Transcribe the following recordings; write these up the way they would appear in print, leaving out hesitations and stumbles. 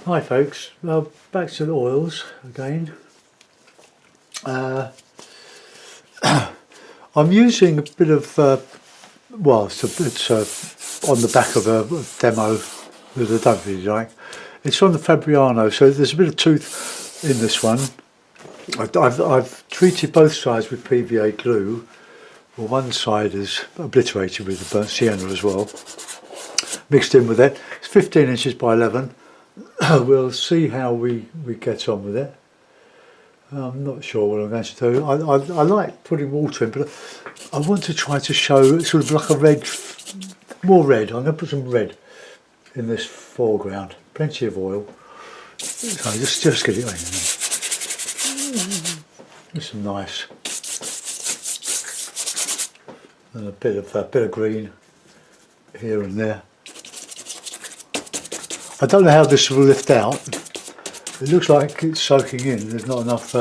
Hi folks, back to the oils again. I'm using a bit of, it's on the back of a demo that I don't really like. It's on the Fabriano, so there's a bit of tooth in this one. I've treated both sides with PVA glue. Well, one side is obliterated with the burnt sienna as well, mixed in with it. It's 15 inches by 11. We'll see how we get on with it. I'm not sure what I'm going to do. I like putting water in, but I want to try to show sort of like a red, more red. I'm going to put some red in this foreground. Plenty of oil. So just get it in. There's some nice, and a bit of green here and there. I don't know how this will lift out. It looks like it's soaking in. There's not enough.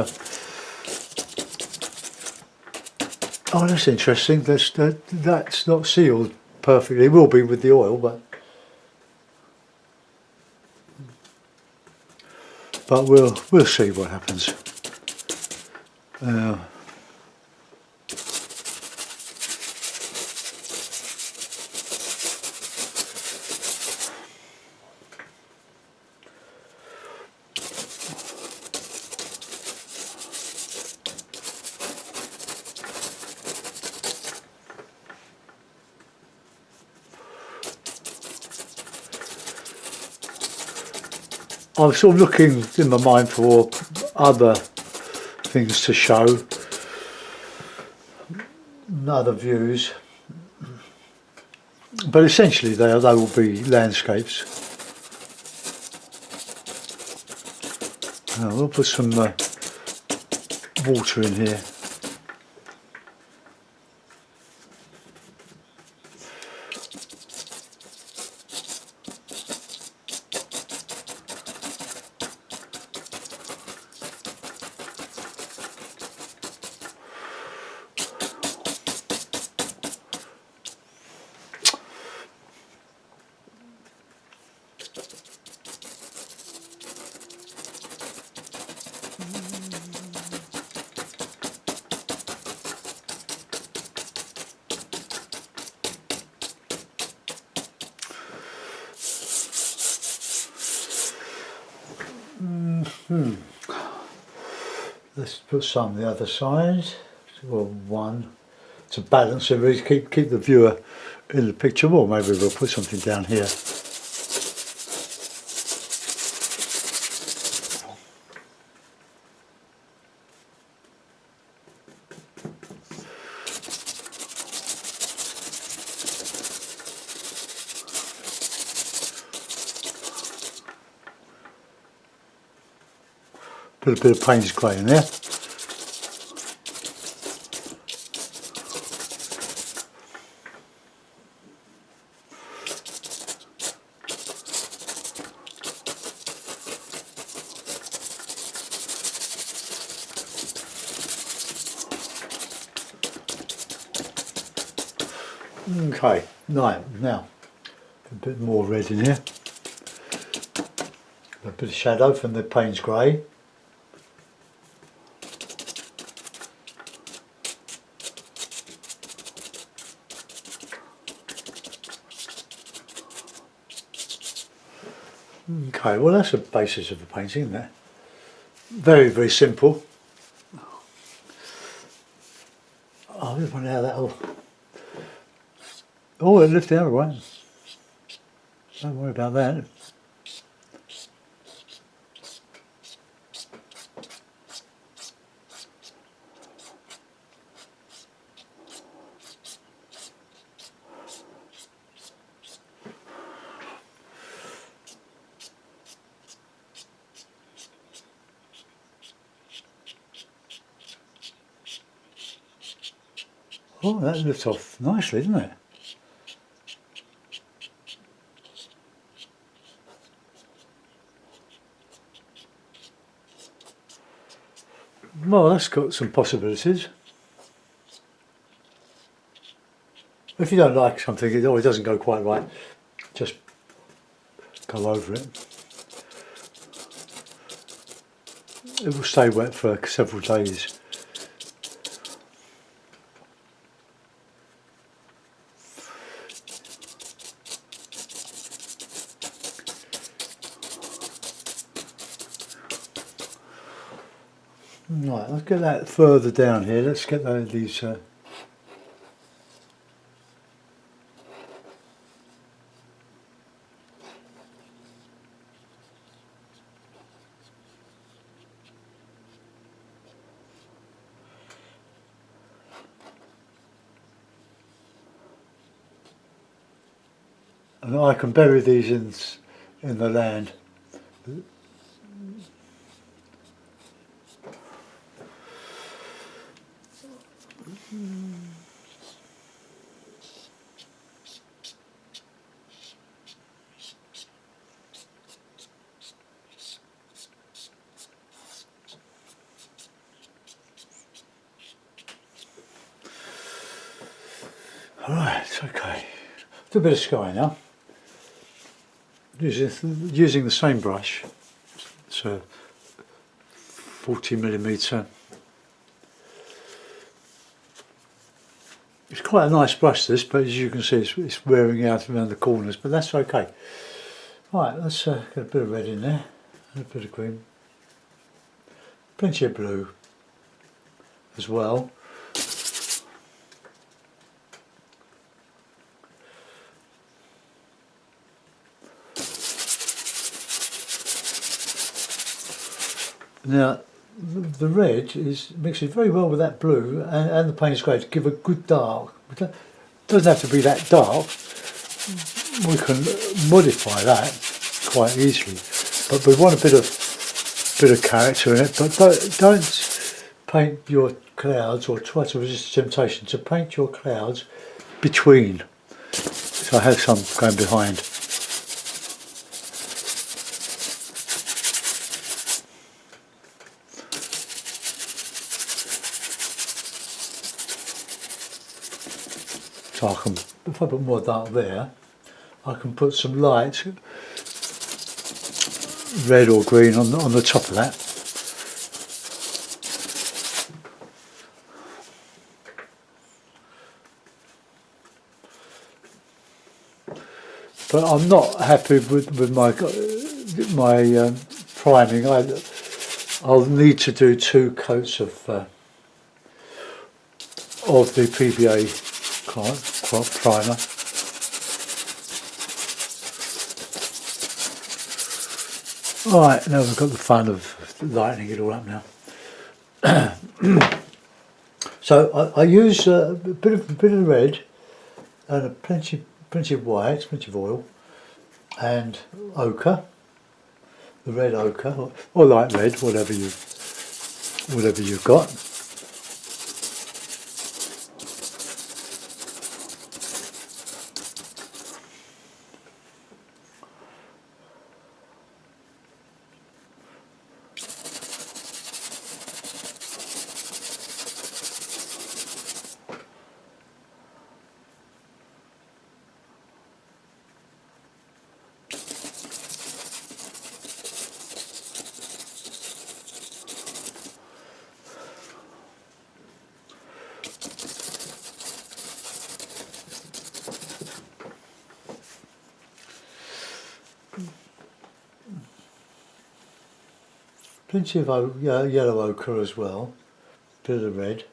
Oh, that's interesting. That's not sealed perfectly. It will be with the oil, but we'll see what happens. I was sort of looking in my mind for other things to show, other views, but essentially they will be landscapes. We'll put some water in here. Let's put some on the other side, or one, to balance and really keep the viewer in the picture. Or maybe we'll put something down here. Put a bit of Payne's grey in there. Okay, now a bit more red in here. A bit of shadow from the Payne's grey. Okay, well that's the basis of the painting, isn't it? Very, very simple. I just wonder how that'll... Oh, it lifted out right. Don't worry about that. Oh, that lifts off nicely, doesn't it? Well, that's got some possibilities. If you don't like something, or it doesn't go quite right, just go over it. it will stay wet for several days. Right, let's get that further down here. Let's get these. And I can bury these in the land. Alright, okay. Do a bit of sky now. Using the same brush. It's a 40mm. It's quite a nice brush this, but as you can see it's wearing out around the corners, but that's okay. Right, let's get a bit of red in there, and a bit of green. Plenty of blue as well. Now, the red mixes very well with that blue and the Payne's grey to give a good dark. It doesn't have to be that dark. We can modify that quite easily, but we want a bit of character in it. But don't paint your clouds, or try to resist the temptation to paint your clouds between. So I have some going behind. So I can, if I put more dark there, I can put some light, red or green, on the top of that. But I'm not happy with my priming. I'll need to do 2 coats of the PVA primer. Alright, now we've got the fun of lightening it all up now. So I use a bit of red and plenty of white, plenty of oil, and ochre, the red ochre, or light red, whatever you've got. Plenty of yellow ochre as well, bit of red.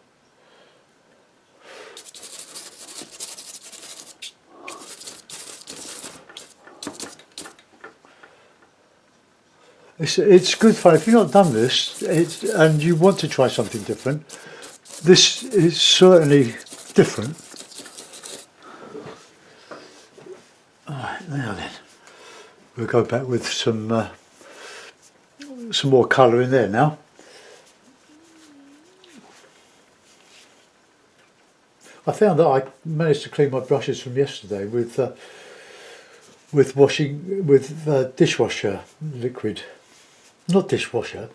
It's good fun. If you've not done this and you want to try something different, this is certainly different. Alright, now then, we'll go back with some more colour in there now. I found that I managed to clean my brushes from yesterday with dishwasher liquid, not dishwasher,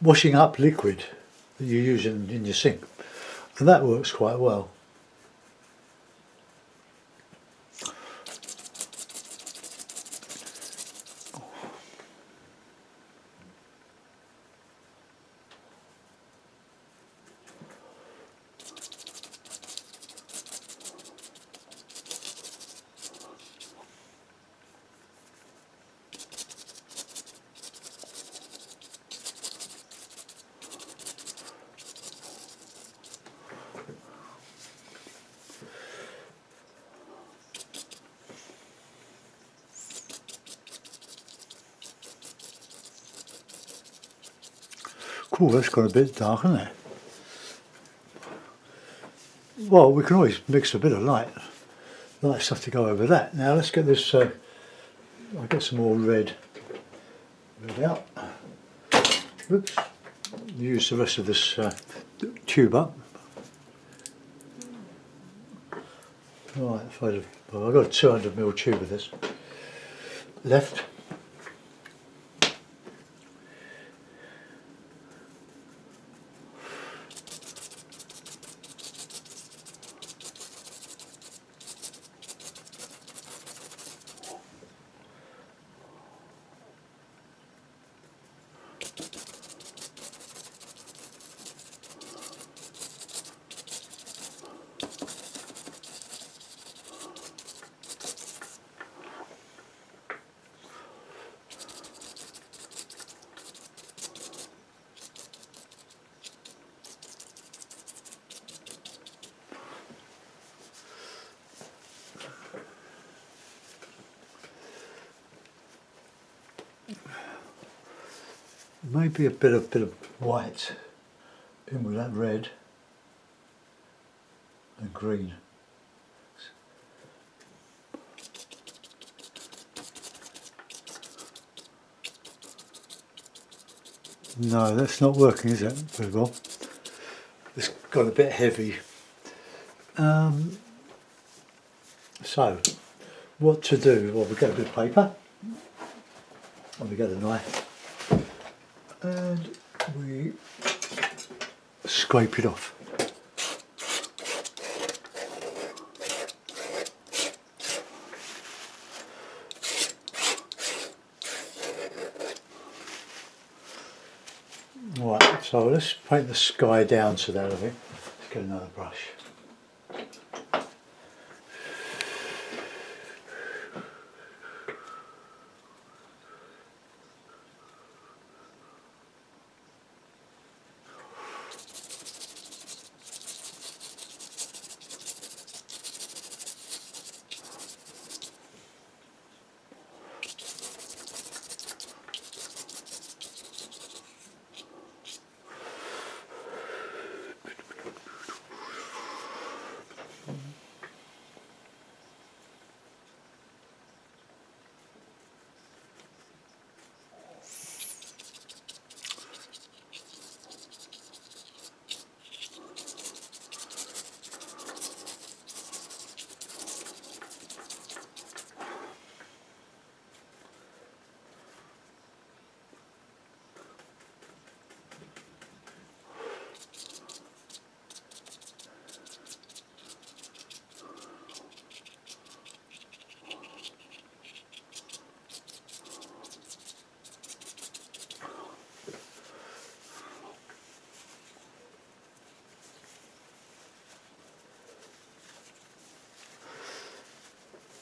washing up liquid that you use in your sink, and that works quite well. Cool, that's got a bit dark, isn't it? Well, we can always mix a bit of light stuff to go over that. Now let's get this, I'll get some more red out. Oops. Use the rest of this tube up. Right, I've got a 200ml tube of this left. Maybe a bit of white in with that red and green. No, that's not working, is it? Very well. It's got a bit heavy. So, what to do? Well, we get a bit of paper, and we get a knife, and we scrape it off. Right, so let's paint the sky down to that, I think. Let's get another brush.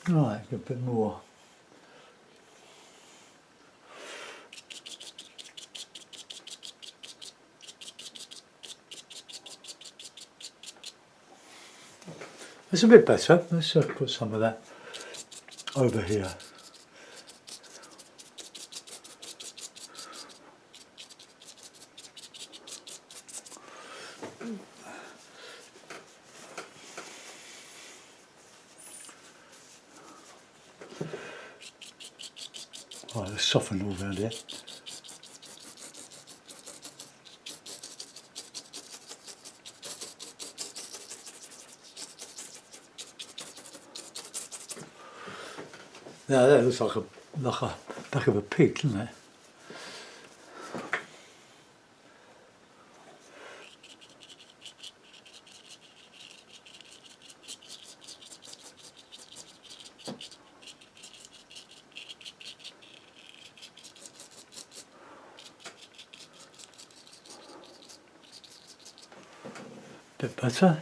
Right, a bit more. It's a bit better. Let's put some of that over here. Right, let's soften all around here. Now that looks like a back of a pig, doesn't it? Bit better.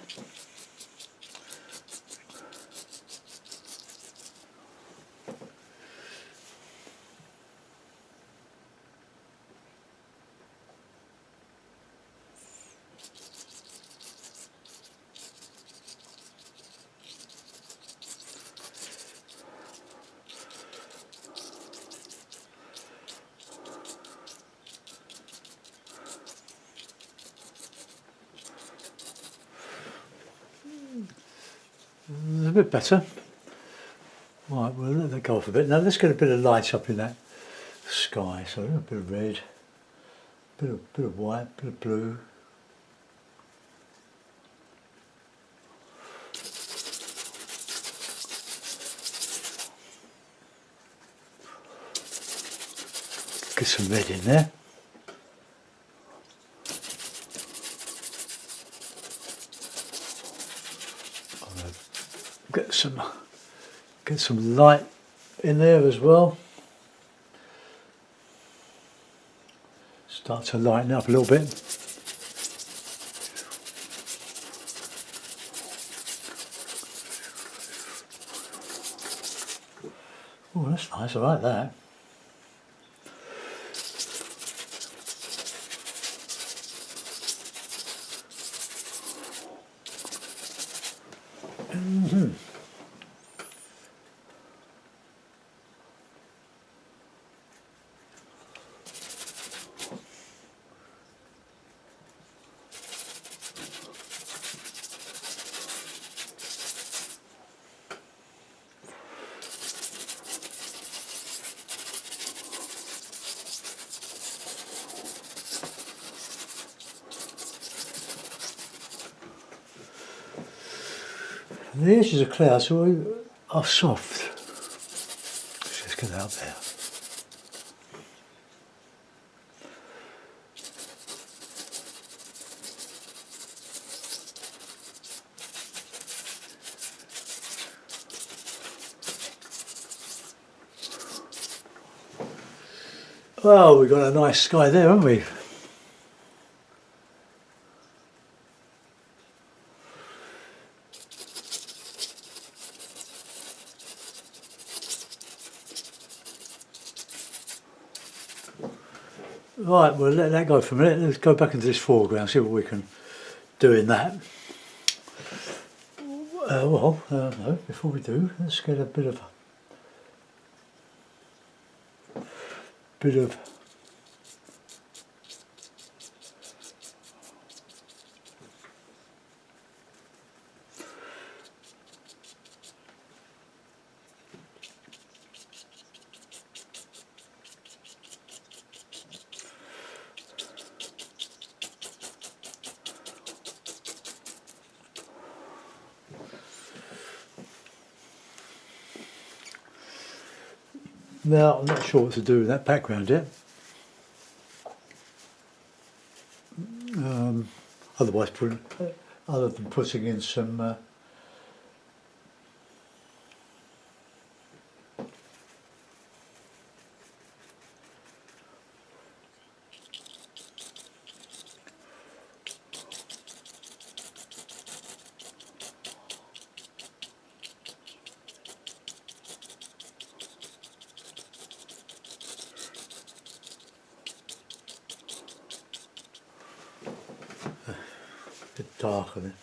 a bit better. Right, we'll let that go off a bit. Now let's get a bit of light up in that sky. So a bit of red, bit of white, bit of blue. Get some red in there. Get some light in there as well. Start to lighten up a little bit. Oh, that's nice, I like that. The edges of clouds are soft. Let's just get that up there. Well, we've got a nice sky there, haven't we? Right, we'll let that go for a minute. Let's go back into this foreground, see what we can do in that. No, before we do, let's get a bit of Now, I'm not sure what to do with that background yet. Other than putting in some bit darker there.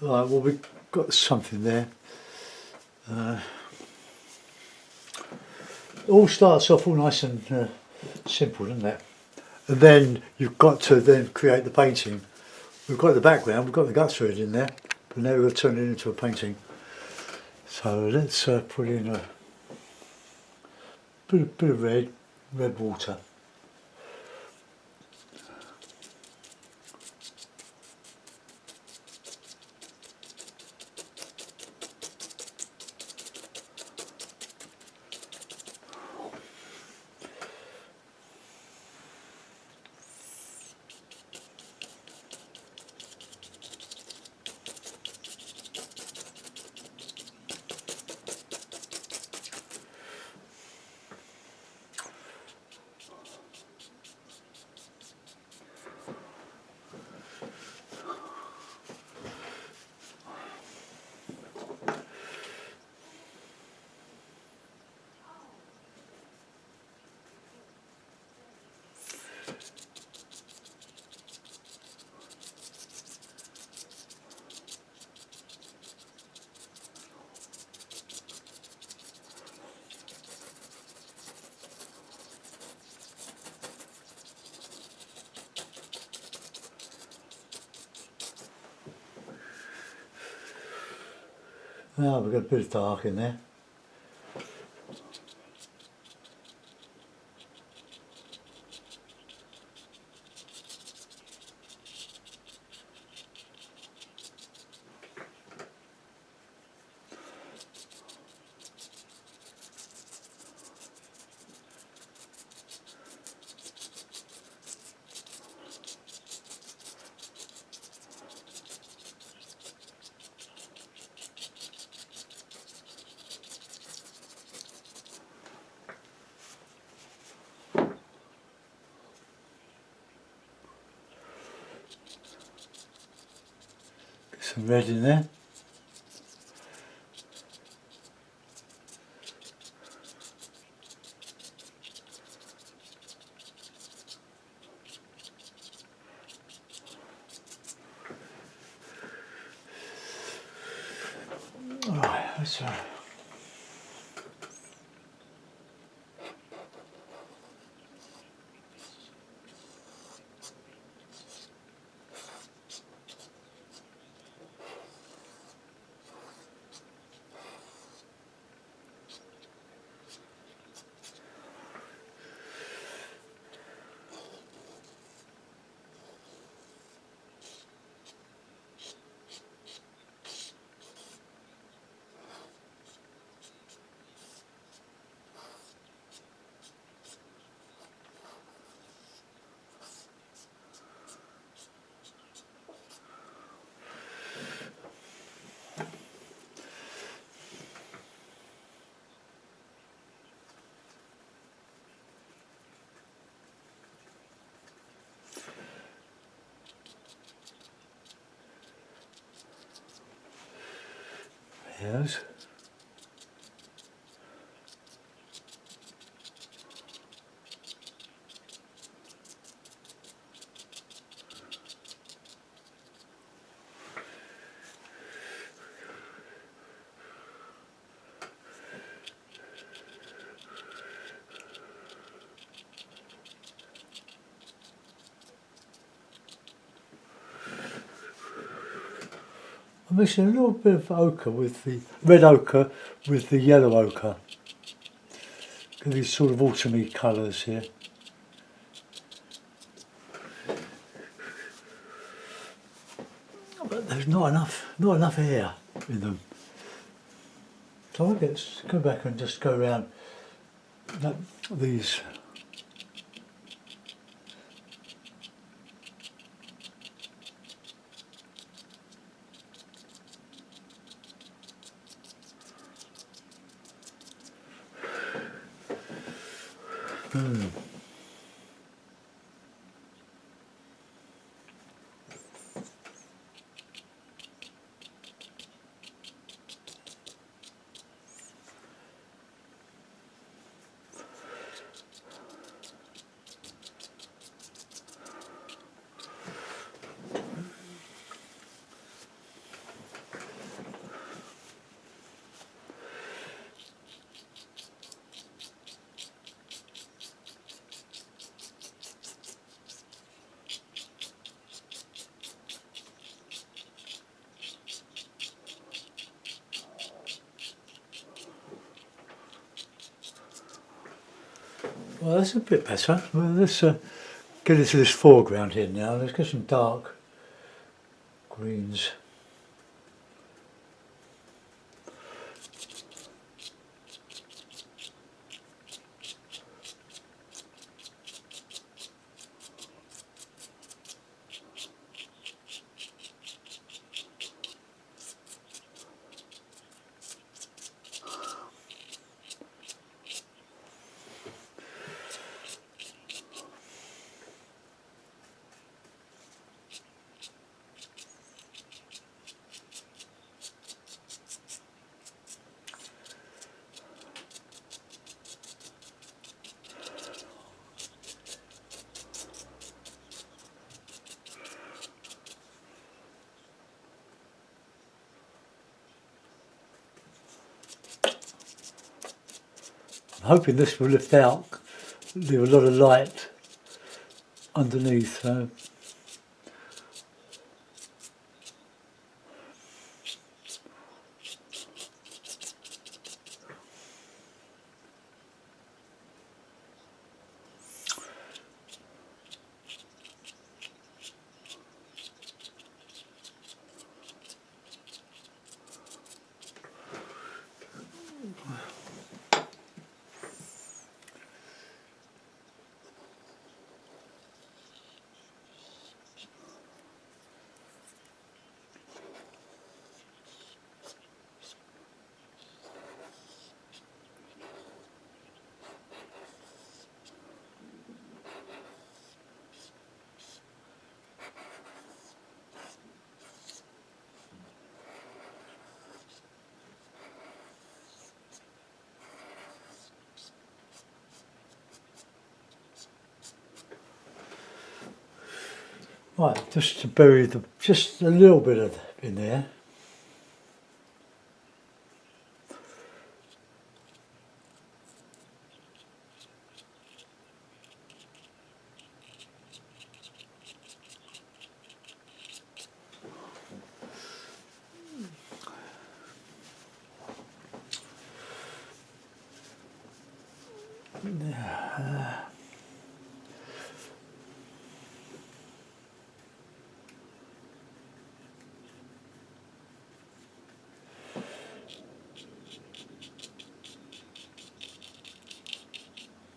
Right, well, we've got something there. It all starts off all nice and simple, doesn't it? And then you've got to then create the painting. We've got the background, we've got the guts red in there, but now we're going to turn it into a painting. So let's put in a bit of red water. Now we've got a bit of dark in there. Some red in there. Right, that's right. Yes. I'm mixing a little bit of ochre with the red ochre with the yellow ochre. Get these sort of autumny colours here. But there's not enough air in them. So I'll go back and just go around these. Well, that's a bit better. Well, let's get into this foreground here now. Let's get some dark greens. I'm hoping this will lift out, leave a lot of light underneath. Right, just to bury just a little bit of in there.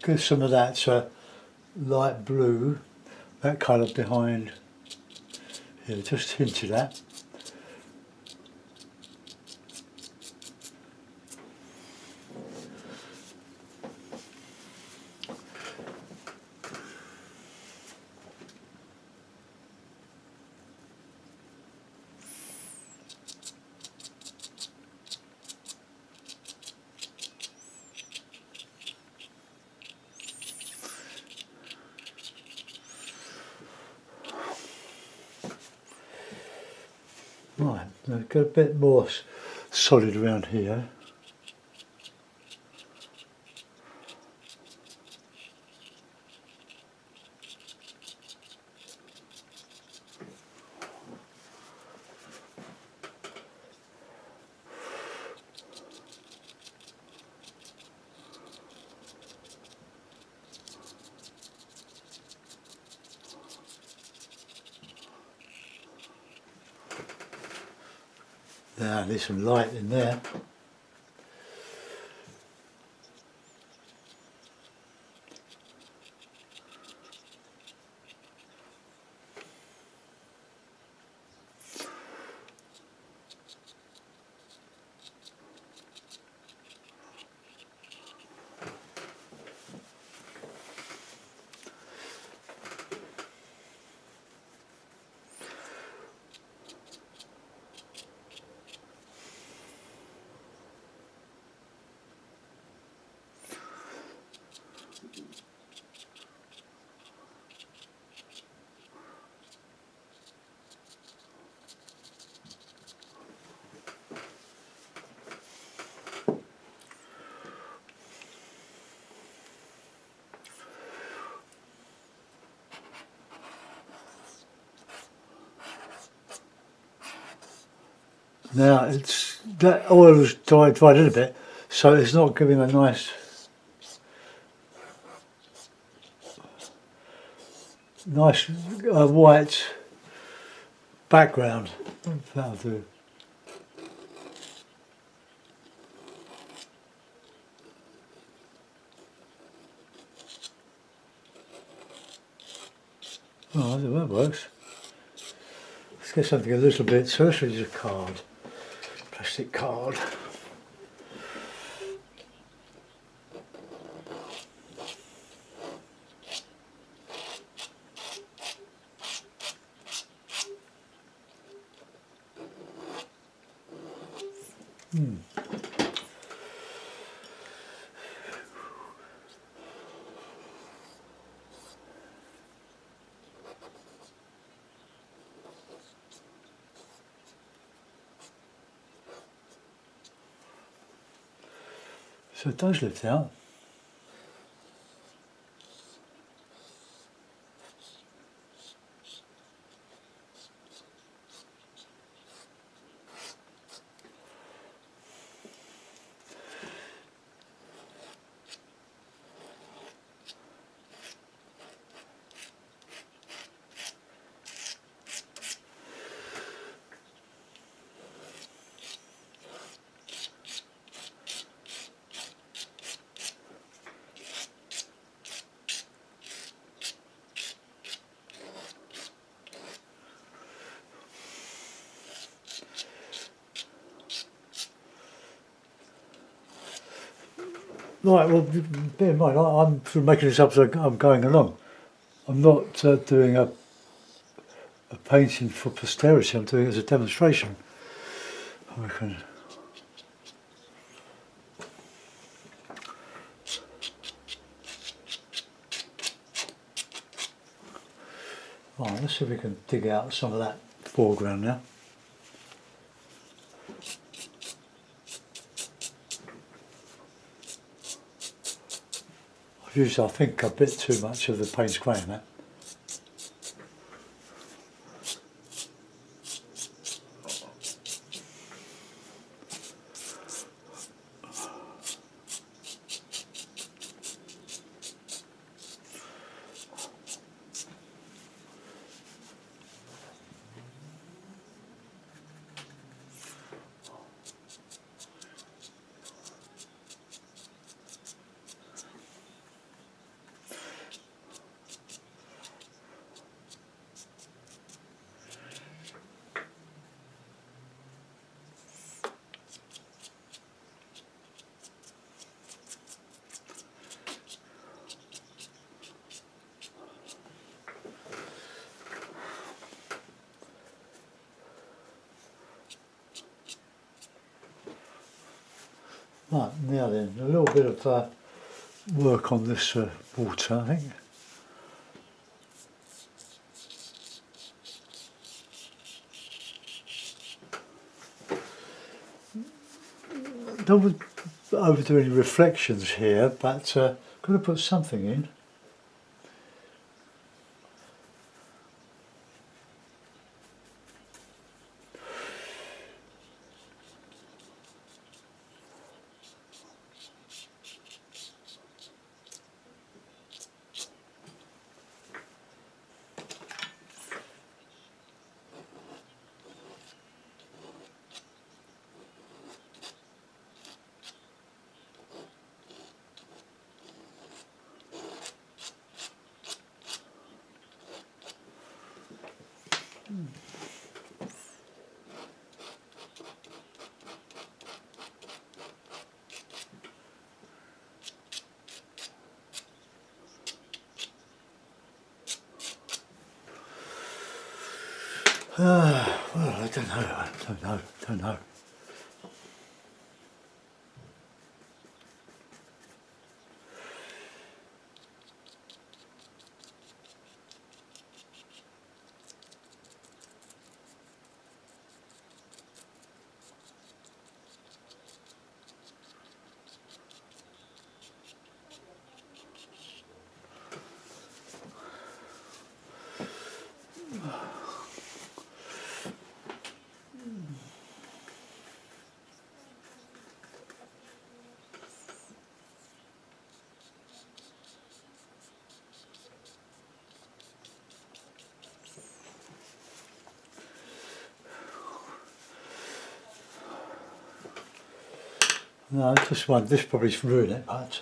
Get some of that light blue, that colour behind here, just hinted at. Right, now get a bit more solid around here. Now there's some light in there. Now it's that oil has dried in a bit, so it's not giving a nice white background. That'll do. Oh, I think that works. Let's get something a little bit. So let's use a card, plastic card. So it does lift out. Right, well, bear in mind, I'm sort of making this up as I'm going along. I'm not doing a painting for posterity, I'm doing it as a demonstration. I reckon. Right, Right, let's see if we can dig out some of that foreground now. I've used, I think, a bit too much of the Payne's Grey in that. Right, now then, a little bit of work on this water, I think. Don't overdo any reflections here, but got to put something in. Well, I don't know. No, this probably ruined it, but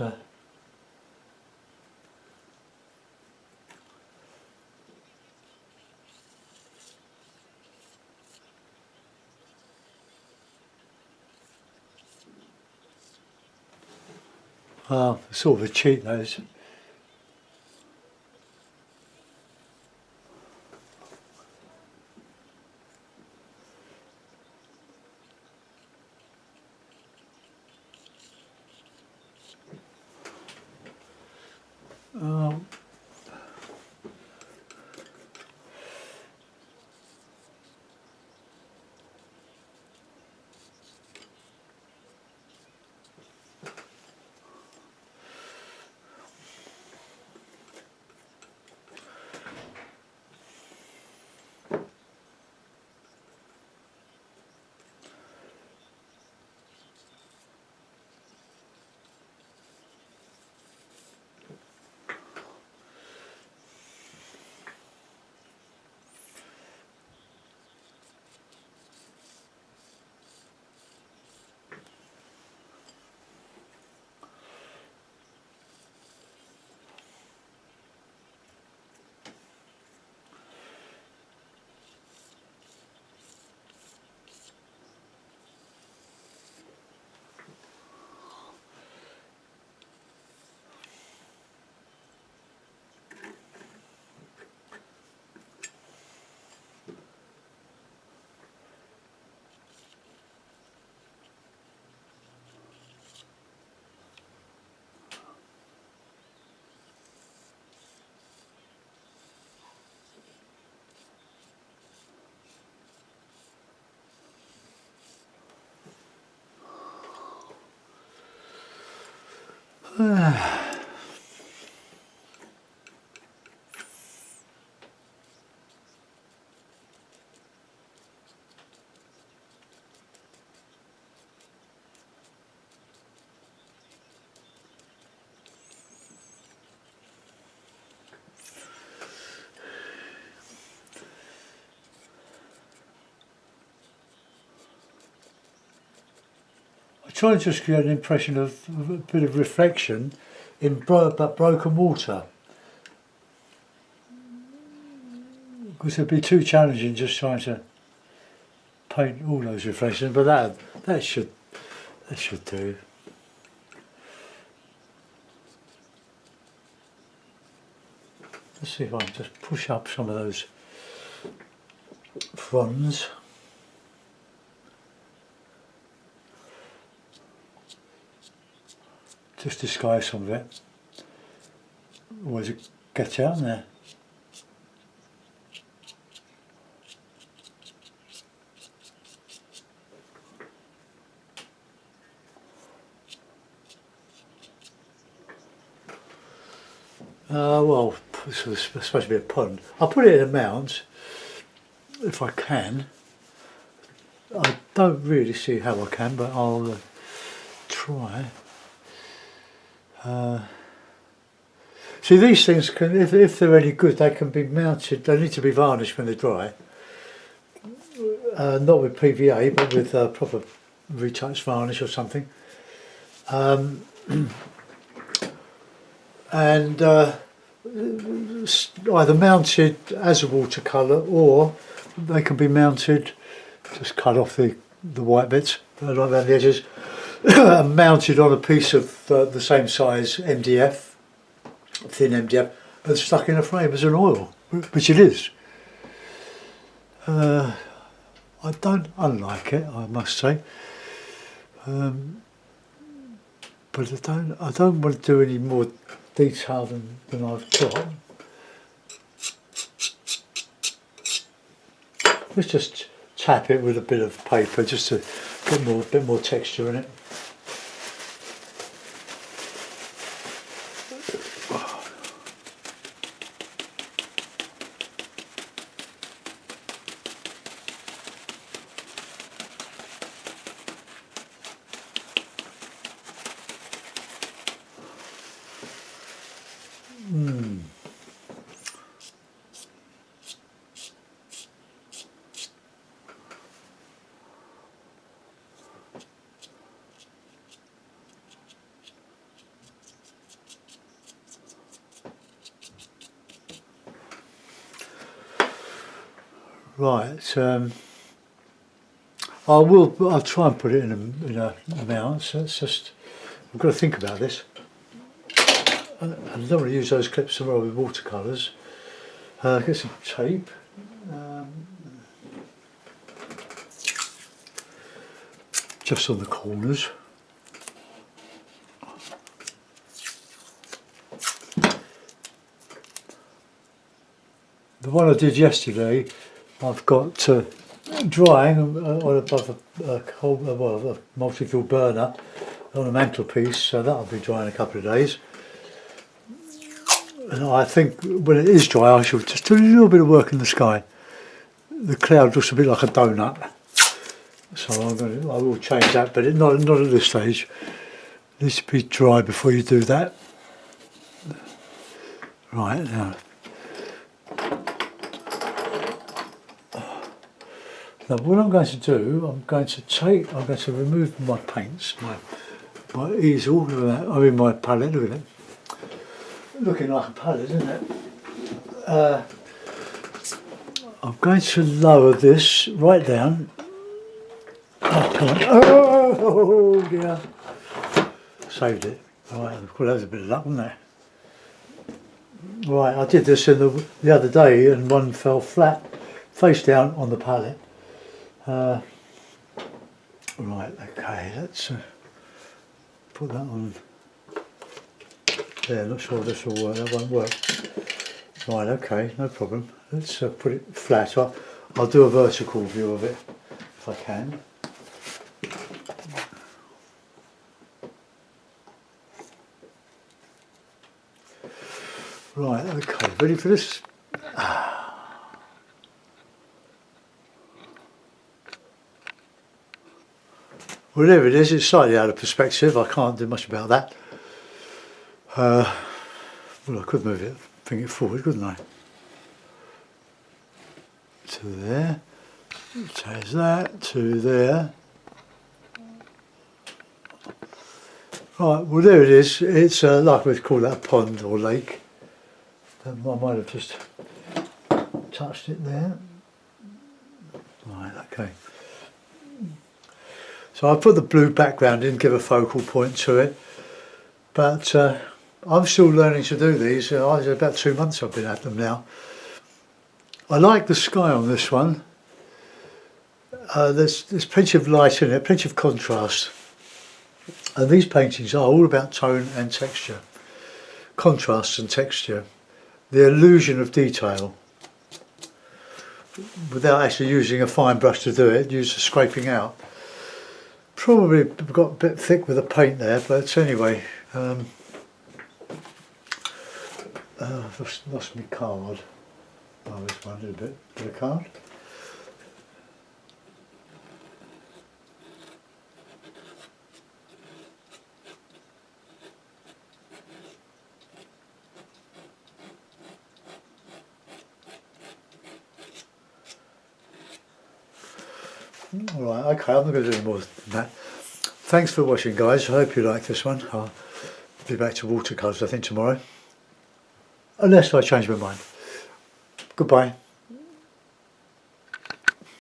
sort of a cheat, those. trying to just create an impression of a bit of reflection in broken water. Because it'd be too challenging just trying to paint all those reflections, but that should do. Let's see if I can just push up some of those fronds. Just disguise some of it. Always it gets out there. Well, this was supposed to be a pond. I'll put it in a mount if I can. I don't really see how I can, but I'll try. See, these things can, if they're any good, they can be mounted. They need to be varnished when they're dry. Not with PVA, but with proper retouch varnish or something. And either mounted as a watercolour, or they can be mounted, just cut off the white bits right around the edges, and mounted on a piece of the same size MDF, thin MDF, and stuck in a frame as an oil, which it is. I don't unlike it, I must say. But I don't want to do any more detail than I've got. Let's just tap it with a bit of paper just to get a bit more texture in it. Right, I'll try and put it in a mount. So it's just, I've got to think about this. I don't want to use those clips tomorrow with watercolours. Get some tape. Just on the corners. The one I did yesterday, I've got drying on above a multi-fuel burner on a mantelpiece, so that'll be dry in a couple of days. And I think when it is dry, I shall just do a little bit of work in the sky. The cloud looks a bit like a donut, so I will change that, but not at this stage. It needs to be dry before you do that. Right now. Now what I'm going to do, I'm going to remove my paints, my easel, my palette, look at it. Looking like a palette, isn't it? I'm going to lower this right down. Oh, come on. Oh dear. Saved it. Right, well, that was a bit of luck, wasn't it? Right, I did this the other day and one fell flat, face down on the palette. Right, okay, let's put that on. Yeah, not sure this will work, that won't work. Right, okay, no problem. Let's put it flat. I'll do a vertical view of it if I can. Right, okay, ready for this? Whatever it is, it's slightly out of perspective. I can't do much about that. Well, I could move it, bring it forward, couldn't I? To there. There's that, to there. Right, well there it is. It's like we'd call that a pond or lake. I might have just touched it there. Right, okay. So I put the blue background in, give a focal point to it. But I'm still learning to do these. About 2 months I've been at them now. I like the sky on this one. There's plenty of light in it, plenty of contrast. And these paintings are all about tone and texture. Contrast and texture. The illusion of detail. Without actually using a fine brush to do it, use the scraping out. Probably got a bit thick with the paint there, but anyway. I've lost my card. Oh, this one a little bit of the card. Alright, okay, I'm not going to do any more than that. Thanks for watching, guys. I hope you like this one. I'll be back to watercolours, I think, tomorrow. Unless I change my mind. Goodbye.